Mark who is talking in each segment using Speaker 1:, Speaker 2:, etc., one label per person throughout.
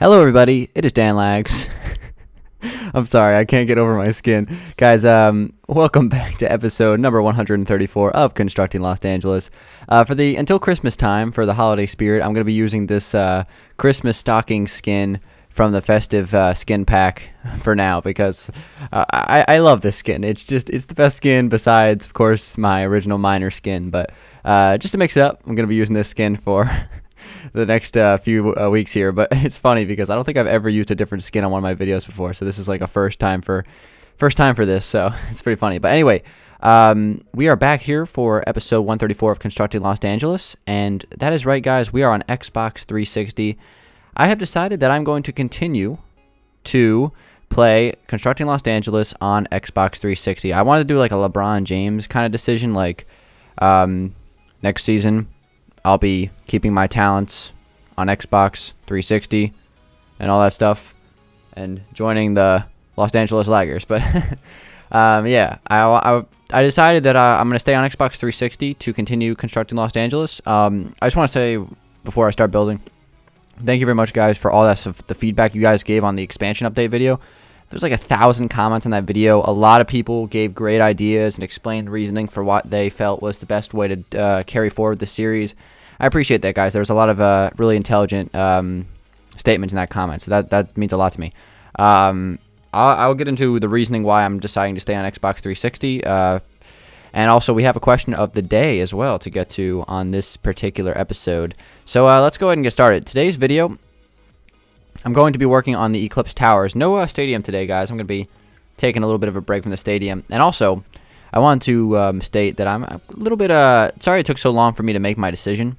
Speaker 1: Hello everybody, it is Dan Lags. I'm sorry, I can't get over my skin. Guys, welcome back to episode number 134 of Constructing Los Angeles. For the until Christmas time, for the holiday spirit, I'm going to be using this Christmas stocking skin from the festive skin pack for now because I love this skin. It's the best skin besides, of course, my original miner skin. But just to mix it up, I'm going to be using this skin for the next few weeks here. But it's funny because I don't think I've ever used a different skin on one of my videos before, so this is like a first time for this, so it's pretty funny. But anyway, we are back here for episode 134 of Constructing Los Angeles, and that is right, guys, we are on Xbox 360. I have decided that I'm going to continue to play Constructing Los Angeles on Xbox 360. I wanted to do like a LeBron James kind of decision, like next season I'll be keeping my talents on Xbox 360 and all that stuff and joining the Los Angeles Laggers. But yeah, I decided that I'm going to stay on Xbox 360 to continue constructing Los Angeles. I just want to say before I start building, thank you very much, guys, for all the feedback you guys gave on the expansion update video. There's like 1,000 comments on that video. A lot of people gave great ideas and explained reasoning for what they felt was the best way to carry forward the series. I appreciate that, guys. There was a lot of really intelligent statements in that comment, so that means a lot to me. I'll get into the reasoning why I'm deciding to stay on Xbox 360. And also, we have a question of the day as well to get to on this particular episode. So let's go ahead and get started. Today's video, I'm going to be working on the Eclipse Towers. No stadium today, guys. I'm going to be taking a little bit of a break from the stadium. And also, I want to state that I'm a little bit sorry it took so long for me to make my decision.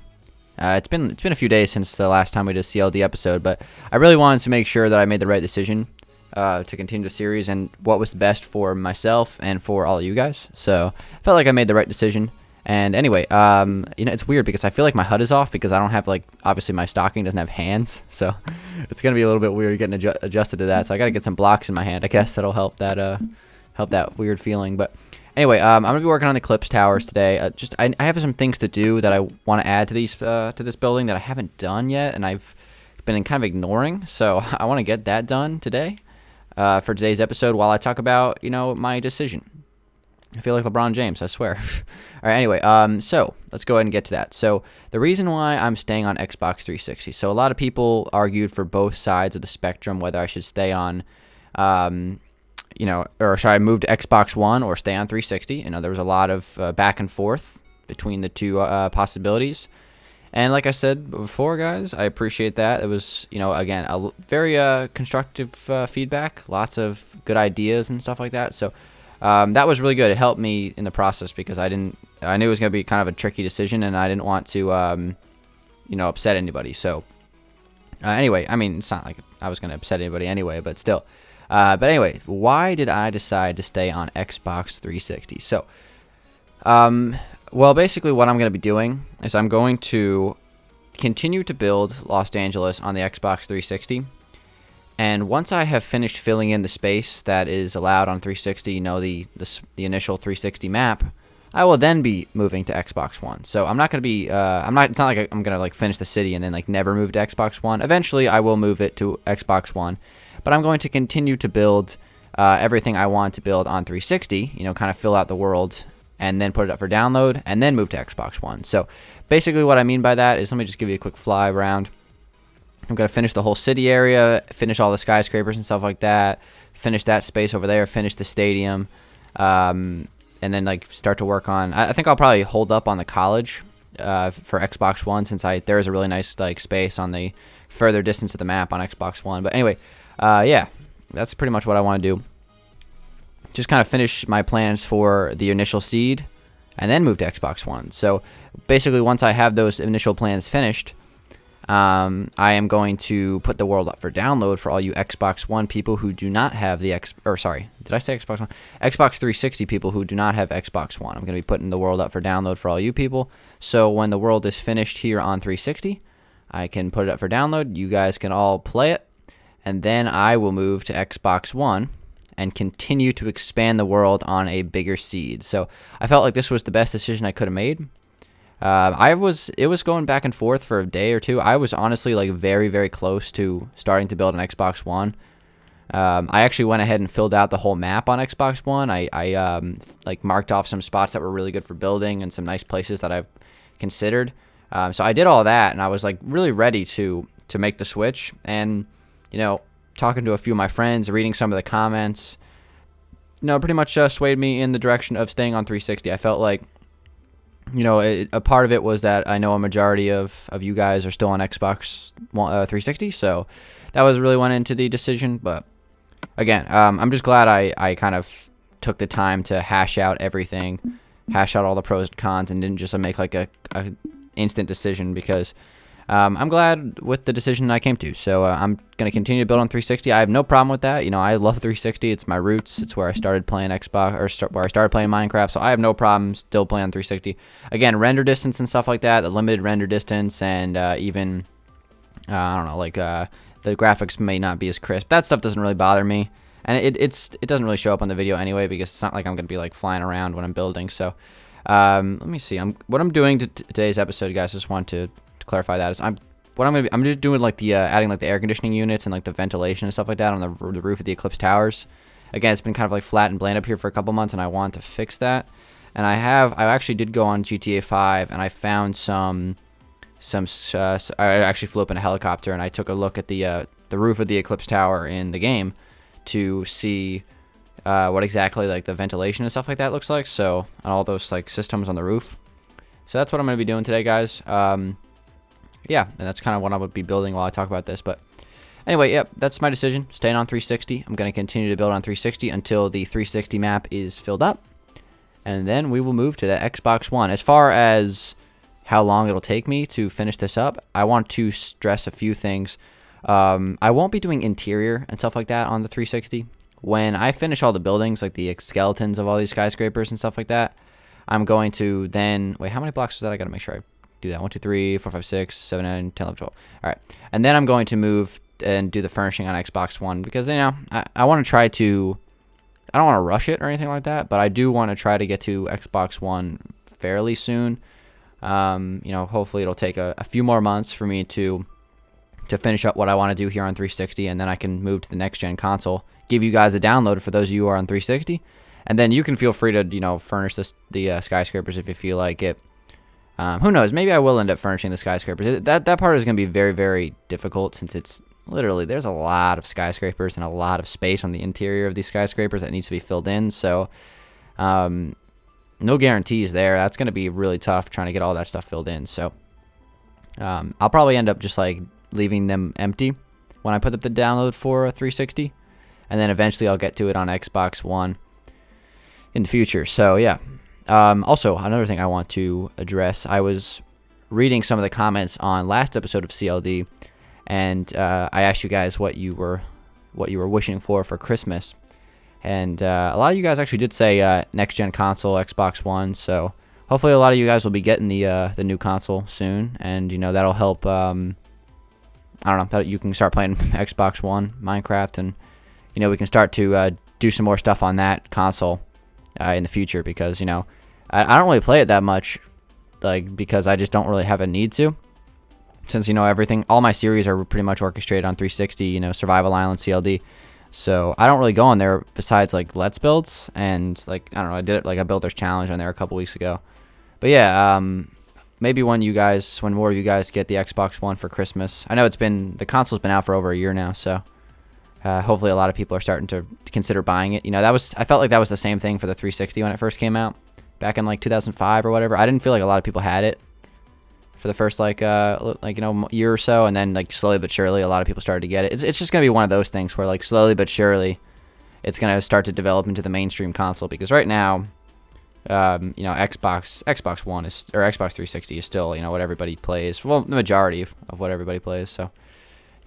Speaker 1: It's been a few days since the last time we did a CLD episode, but I really wanted to make sure that I made the right decision to continue the series and what was best for myself and for all of you guys. So I felt like I made the right decision. And anyway, it's weird because I feel like my HUD is off because I don't have, like, obviously my stocking doesn't have hands, so it's gonna be a little bit weird getting adjusted to that. So I gotta get some blocks in my hand. I guess that'll help that weird feeling. But anyway, I'm gonna be working on the Eclipse Towers today. I have some things to do that I want to add to this building that I haven't done yet, and I've been kind of ignoring. So I want to get that done today for today's episode while I talk about my decision. I feel like LeBron James, I swear. All right, anyway, so let's go ahead and get to that. So the reason why I'm staying on Xbox 360. So a lot of people argued for both sides of the spectrum, whether I should stay on, or should I move to Xbox One or stay on 360. There was a lot of back and forth between the two possibilities. And like I said before, guys, I appreciate that. It was, again, a very constructive feedback, lots of good ideas and stuff like that. So that was really good. It helped me in the process because I knew it was going to be kind of a tricky decision, and I didn't want to, upset anybody. So anyway, I mean, it's not like I was going to upset anybody anyway, but still. But anyway, why did I decide to stay on Xbox 360? So, well, basically what I'm going to be doing is I'm going to continue to build Los Angeles on the Xbox 360. And once I have finished filling in the space that is allowed on 360, the initial 360 map, I will then be moving to Xbox One. So I'm not going to be, it's not like I'm going to like finish the city and then like never move to Xbox One. Eventually I will move it to Xbox One, but I'm going to continue to build everything I want to build on 360, kind of fill out the world and then put it up for download and then move to Xbox One. So basically what I mean by that is, let me just give you a quick fly around. I'm going to finish the whole city area, finish all the skyscrapers and stuff like that, finish that space over there, finish the stadium, and then like start to work on, I think I'll probably hold up on the college for Xbox One, since there is a really nice like space on the further distance of the map on Xbox One. But anyway, yeah, that's pretty much what I want to do. Just kind of finish my plans for the initial seed and then move to Xbox One. So basically once I have those initial plans finished, I am going to put the world up for download for all you Xbox One people who do not have the did I say Xbox One? Xbox 360 people who do not have Xbox One. I'm going to be putting the world up for download for all you people. So when the world is finished here on 360, I can put it up for download. You guys can all play it. And then I will move to Xbox One and continue to expand the world on a bigger seed. So I felt like this was the best decision I could have made. It was going back and forth for a day or two. I was honestly like very, very close to starting to build an Xbox One. I actually went ahead and filled out the whole map on Xbox One. I like marked off some spots that were really good for building and some nice places that I've considered. So I did all that, and I was like really ready to make the switch. And talking to a few of my friends, reading some of the comments, pretty much swayed me in the direction of staying on 360. I felt like a part of it was that I know a majority of you guys are still on Xbox 360, so that was really went into the decision. But again, I'm just glad I kind of took the time to hash out everything, hash out all the pros and cons, and didn't just make like a instant decision, because I'm glad with the decision I came to. So I'm going to continue to build on 360. I have no problem with that. I love 360. It's my roots. It's where I started playing Xbox, or where I started playing Minecraft. So I have no problem still playing on 360. Again, render distance and stuff like that, the limited render distance, and even, I don't know, like the graphics may not be as crisp. That stuff doesn't really bother me. And it doesn't really show up on the video anyway, because it's not like I'm going to be like flying around when I'm building. So let me see. What I'm doing to today's episode, guys, just want to clarify that is I'm just doing like the adding like the air conditioning units and like the ventilation and stuff like that on the roof of the Eclipse Towers. Again, it's been kind of like flat and bland up here for a couple months, and I want to fix that. And I actually did go on GTA 5, and I found I actually flew up in a helicopter, and I took a look at the roof of the Eclipse Tower in the game to see what exactly like the ventilation and stuff like that looks like. So, and all those like systems on the roof. So that's what I'm going to be doing today, guys. Yeah, and that's kind of what I would be building while I talk about this. But anyway, yep, that's my decision. Staying on 360. I'm going to continue to build on 360 until the 360 map is filled up. And then we will move to the Xbox One. As far as how long it'll take me to finish this up, I want to stress a few things. I won't be doing interior and stuff like that on the 360. When I finish all the buildings, like the skeletons of all these skyscrapers and stuff like that, I'm going to then... Wait, how many blocks was that? I got to make sure I do that. 1, 2, 3, 4, 5, 6, 7, 9, 10, 11, 12. All right. And then I'm going to move and do the furnishing on Xbox One, because, I want to try to... I don't want to rush it or anything like that, but I do want to try to get to Xbox One fairly soon. Hopefully it'll take a few more months for me to finish up what I want to do here on 360, and then I can move to the next-gen console, give you guys a download for those of you who are on 360, and then you can feel free to, furnish the skyscrapers if you feel like it. Who knows? Maybe I will end up furnishing the skyscrapers. That part is going to be very, very difficult, since it's literally, there's a lot of skyscrapers and a lot of space on the interior of these skyscrapers that needs to be filled in. So, no guarantees there. That's going to be really tough trying to get all that stuff filled in. So, I'll probably end up just like leaving them empty when I put up the download for 360, and then eventually I'll get to it on Xbox One in the future. So yeah. Also, another thing I want to address, I was reading some of the comments on last episode of CLD, and I asked you guys what you were wishing for Christmas, and a lot of you guys actually did say next gen console, Xbox One. So hopefully a lot of you guys will be getting the new console soon, and that'll help. I don't know, that you can start playing Xbox One, Minecraft, and we can start to do some more stuff on that console in the future, because I don't really play it that much, like, because I just don't really have a need to, since all my series are pretty much orchestrated on 360, Survival Island, CLD. So I don't really go on there besides like Let's Builds, and like I don't know, I did it like a Builder's Challenge on there a couple weeks ago. But yeah, maybe when more of you guys get the Xbox One for Christmas. I know the console's been out for over a year now, so hopefully a lot of people are starting to consider buying it. I felt like that was the same thing for the 360 when it first came out back in like 2005 or whatever. I didn't feel like a lot of people had it for the first year or so, and then like slowly but surely a lot of people started to get it. It's just gonna be one of those things where like slowly but surely it's gonna start to develop into the mainstream console, because right now Xbox One or Xbox 360 is still what everybody plays. Well, the majority of what everybody plays. So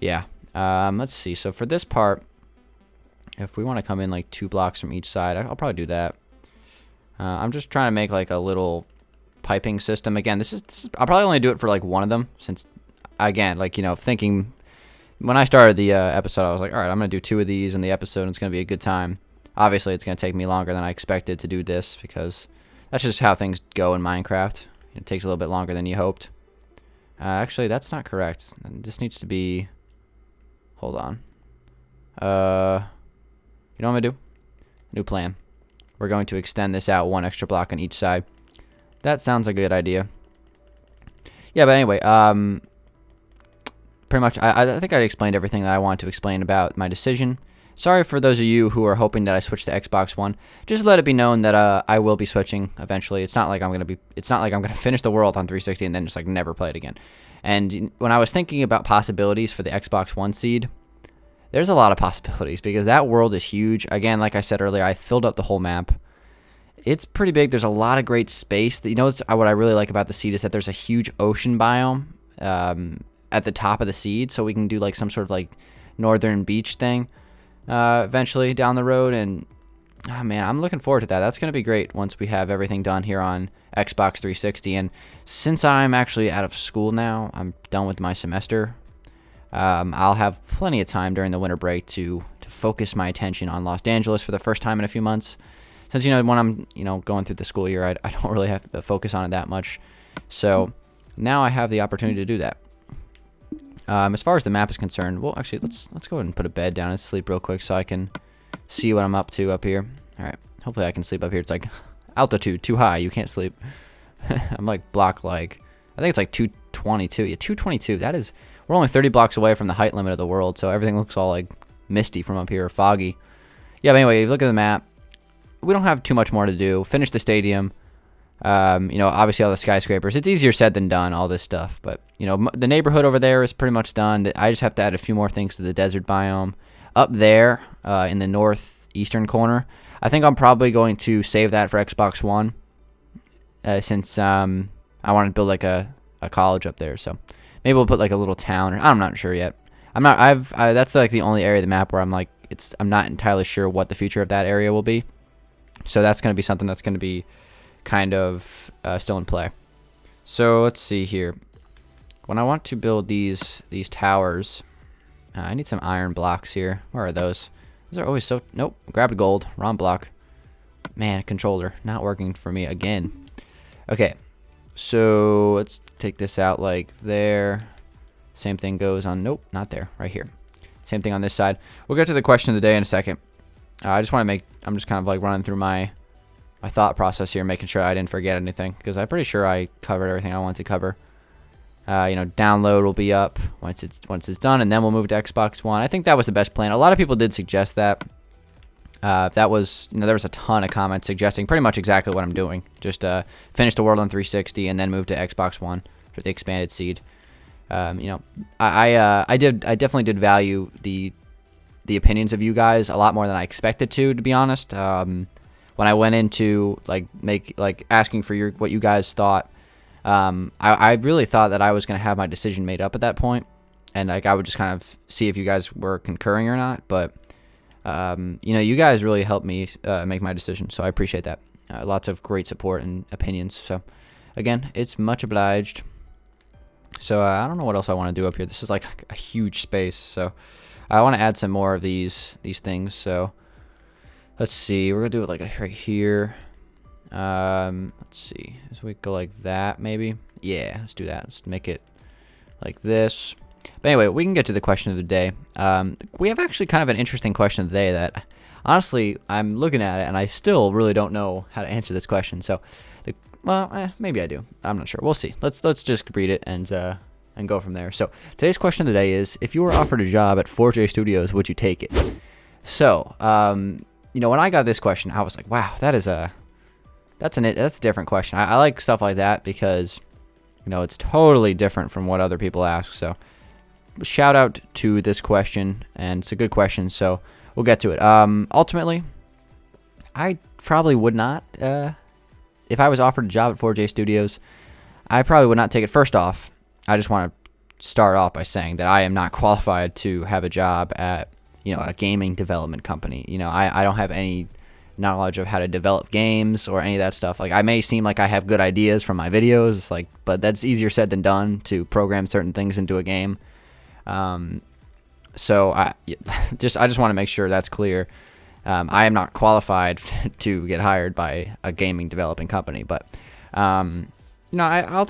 Speaker 1: yeah. Let's see. So for this part, if we want to come in like 2 blocks from each side, I'll probably do that. I'm just trying to make like a little piping system. Again, I'll probably only do it for like one of them, since again, like thinking when I started the episode, I was like, all right, I'm gonna do 2 of these in the episode, and it's gonna be a good time. Obviously, it's gonna take me longer than I expected to do this, because that's just how things go in Minecraft. It takes a little bit longer than you hoped. Actually, that's not correct. This needs to be... Hold on. You know what I'm going to do? New plan. We're going to extend this out 1 extra block on each side. That sounds like a good idea. Yeah, but anyway, pretty much, I think I explained everything that I wanted to explain about my decision. Sorry for those of you who are hoping that I switch to Xbox One. Just let it be known that I will be switching eventually. It's not like I'm gonna finish the world on 360 and then just like never play it again. And when I was thinking about possibilities for the Xbox One seed, there's a lot of possibilities because that world is huge. Again, like I said earlier, I filled up the whole map. It's pretty big. There's a lot of great space. You know what I really like about the seed is that there's a huge ocean biome at the top of the seed, so we can do like some sort of like northern beach thing eventually down the road. And oh man, I'm looking forward to that. That's going to be great once we have everything done here on Xbox 360. And since I'm actually out of school now, I'm done with my semester, I'll have plenty of time during the winter break to focus my attention on Los Angeles for the first time in a few months. Since, when I'm, going through the school year, I don't really have to focus on it that much. So now I have the opportunity to do that. As far as the map is concerned, well, actually, let's go ahead and put a bed down and sleep real quick so I can see what I'm up to up here. All right, hopefully I can sleep up here. It's like altitude too high, you can't sleep. I'm like I think it's like 222. Yeah, 222. We're only 30 blocks away from the height limit of the world, so everything looks all like misty from up here, foggy. Yeah, but anyway, if you look at the map, we don't have too much more to do. Finish the stadium. Obviously all the skyscrapers. It's easier said than done, all this stuff. But, the neighborhood over there is pretty much done. I just have to add a few more things to the desert biome. Up there, in the northeastern corner, I think I'm probably going to save that for Xbox One. Since I want to build like a college up there. So maybe we'll put like a little town. I'm not sure yet. That's like the only area of the map where I'm not entirely sure what the future of that area will be. So that's going to be something that's going to be kind of still in play. So let's see here. When I want to build these towers, I need some iron blocks here. Where are those? Those are always so... Nope, grabbed gold. Wrong block. Man, controller. Not working for me again. Okay, so let's take this out like there. Same thing goes on... Nope, not there. Right here. Same thing on this side. We'll get to the question of the day in a second. I just want to make... I'm just kind of like running through my thought process here, making sure I didn't forget anything, because I'm pretty sure I covered everything I wanted to cover. Download will be up once it's done, and then we'll move to Xbox One. I think that was the best plan. A lot of people did suggest that. That was, there was a ton of comments suggesting pretty much exactly what I'm doing. Just finish the world on 360 and then move to Xbox One for the expanded seed. I definitely did value the opinions of you guys a lot more than I expected to be honest. When I went into asking for what you guys thought, I really thought that I was going to have my decision made up at that point, and I would just kind of see if you guys were concurring or not. But you guys really helped me make my decision, so I appreciate that. Lots of great support and opinions. So again, it's much obliged. So I don't know what else I want to do up here. This is like a huge space, so I want to add some more of these things. So let's see. We're gonna do it like right here. Let's see. So we go like that, maybe. Yeah, let's do that. Let's make it like this. But anyway, we can get to the question of the day. We have actually kind of an interesting question of the day that, honestly, I'm looking at it and I still really don't know how to answer this question. So, maybe I do. I'm not sure. We'll see. Let's just read it and go from there. So today's question of the day is: if you were offered a job at 4J Studios, would you take it? So, when I got this question, I was like, wow, that's a different question. I like stuff like that because, it's totally different from what other people ask. So shout out to this question, and it's a good question, so we'll get to it. Ultimately, I probably would not, if I was offered a job at 4J Studios, I probably would not take it. First off, I just want to start off by saying that I am not qualified to have a job at, a gaming development company. I don't have any knowledge of how to develop games or any of that stuff. Like, I may seem like I have good ideas from my videos, but that's easier said than done to program certain things into a game. So I just want to make sure that's clear. I am not qualified to get hired by a gaming developing company, but No, I don't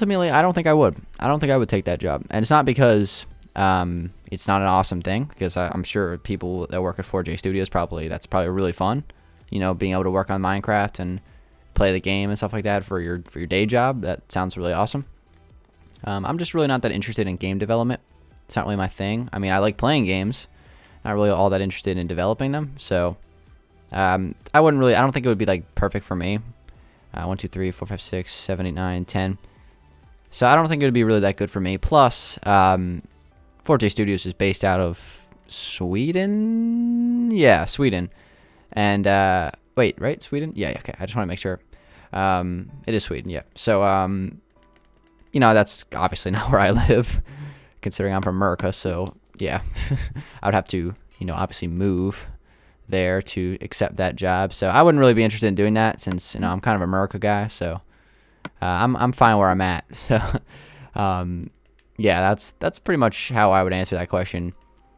Speaker 1: think I would. I don't think I would take that job, and it's not because it's not an awesome thing, because I'm sure people that work at 4J Studios that's probably really fun, being able to work on Minecraft and play the game and stuff like that for your day job. That sounds really awesome. I'm just really not that interested in game development. It's not really my thing. I mean, I like playing games, not really all that interested in developing them. So I don't think it would be like perfect for me. 1, 2, 3, 4, 5, 6, 7, 8, 9, 10. So I don't think it would be really that good for me. Plus, 4J Studios is based out of Sweden. Yeah, Sweden. And wait, right? Sweden? Yeah, okay. I just want to make sure. It is Sweden, yeah. So that's obviously not where I live, considering I'm from America. So yeah, I would have to, obviously move there to accept that job. So I wouldn't really be interested in doing that, since I'm kind of an America guy. So I'm fine where I'm at. So yeah, that's pretty much how I would answer that question.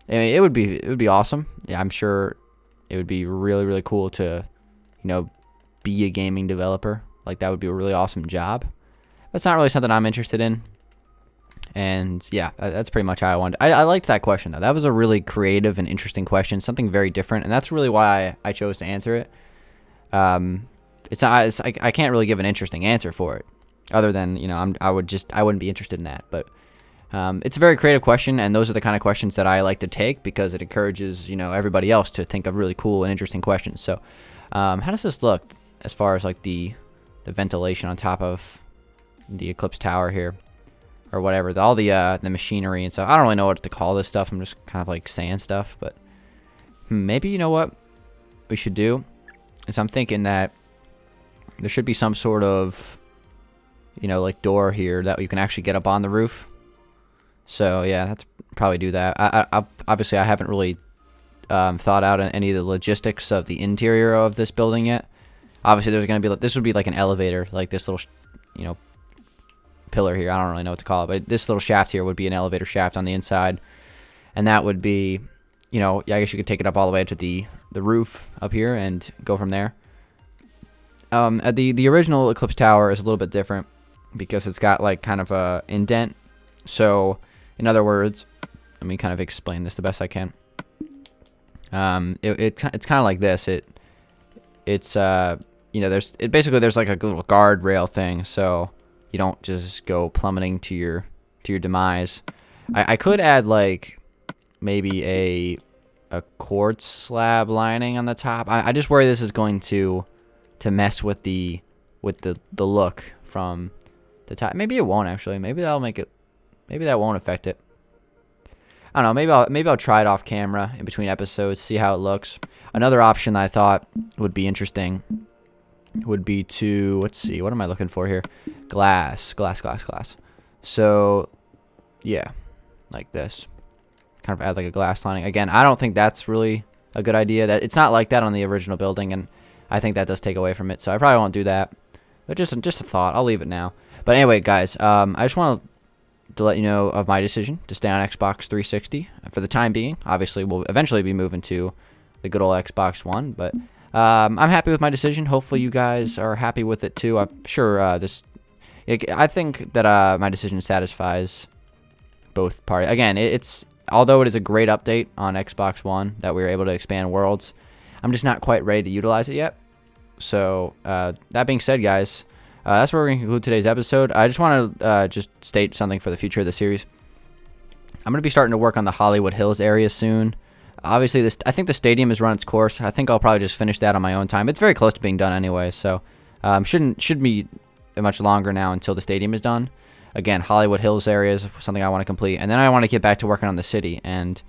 Speaker 1: I mean, it would be awesome. Yeah, I'm sure it would be really, really cool to be a gaming developer. Like, that would be a really awesome job. But it's not really something I'm interested in. And yeah, that's pretty much how I wanted. I liked that question though. That was a really creative and interesting question, something very different, and that's really why I chose to answer it. I can't really give an interesting answer for it, other than I wouldn't be interested in that. But it's a very creative question, and those are the kind of questions that I like to take, because it encourages everybody else to think of really cool and interesting questions. So how does this look as far as like the ventilation on top of the Eclipse Tower here? Or whatever, all the machinery and stuff. I don't really know what to call this stuff. I'm just kind of like saying stuff, but maybe what we should do is, I'm thinking that there should be some sort of like door here that you can actually get up on the roof. So yeah, let's probably do that. I obviously I haven't really thought out any of the logistics of the interior of this building yet. Obviously there's gonna be this would be like an elevator, like this little pillar here. I don't really know what to call it, but this little shaft here would be an elevator shaft on the inside, and that would be I guess you could take it up all the way to the roof up here and go from there. The original Eclipse Tower is a little bit different, because it's got like kind of a indent. So in other words, let me kind of explain this the best I can. It's kind of like this. It's basically there's like a little guardrail thing, so you don't just go plummeting to your demise. I could add like maybe a quartz slab lining on the top. I just worry this is going to mess with the look from the top. Maybe it won't actually. Maybe that'll make it. Maybe that won't affect it. I don't know. Maybe I'll try it off camera in between episodes, see how it looks. Another option that I thought would be interesting would be to, let's see, what am I looking for here? Glass. So yeah, like this, kind of add like a glass lining. Again, I don't think that's really a good idea. That it's not like that on the original building, and I think that does take away from it, so I probably won't do that. But just a thought. I'll leave it now. But anyway, guys, I just want to let you know of my decision to stay on Xbox 360 for the time being. Obviously, we'll eventually be moving to the good old Xbox One, but I'm happy with my decision. Hopefully you guys are happy with it too. I'm sure I think that my decision satisfies both parties. Again, although it is a great update on Xbox One that we were able to expand worlds, I'm just not quite ready to utilize it yet. So that being said, guys, that's where we're going to conclude today's episode. I just want to just state something for the future of the series. I'm going to be starting to work on the Hollywood Hills area soon. Obviously, I think the stadium has run its course. I think I'll probably just finish that on my own time. It's very close to being done anyway, so shouldn't be much longer now until the stadium is done. Again, Hollywood Hills area is something I want to complete, and then I want to get back to working on the city. And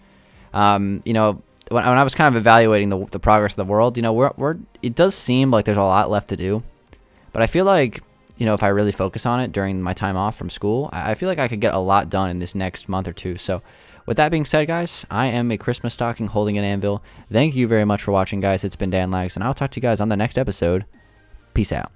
Speaker 1: when I was kind of evaluating the progress of the world, it does seem like there's a lot left to do, but I feel like if I really focus on it during my time off from school, I feel like I could get a lot done in this next month or two. So with that being said, guys, I am a Christmas stocking holding an anvil. Thank you very much for watching, guys. It's been Danlags, and I'll talk to you guys on the next episode. Peace out.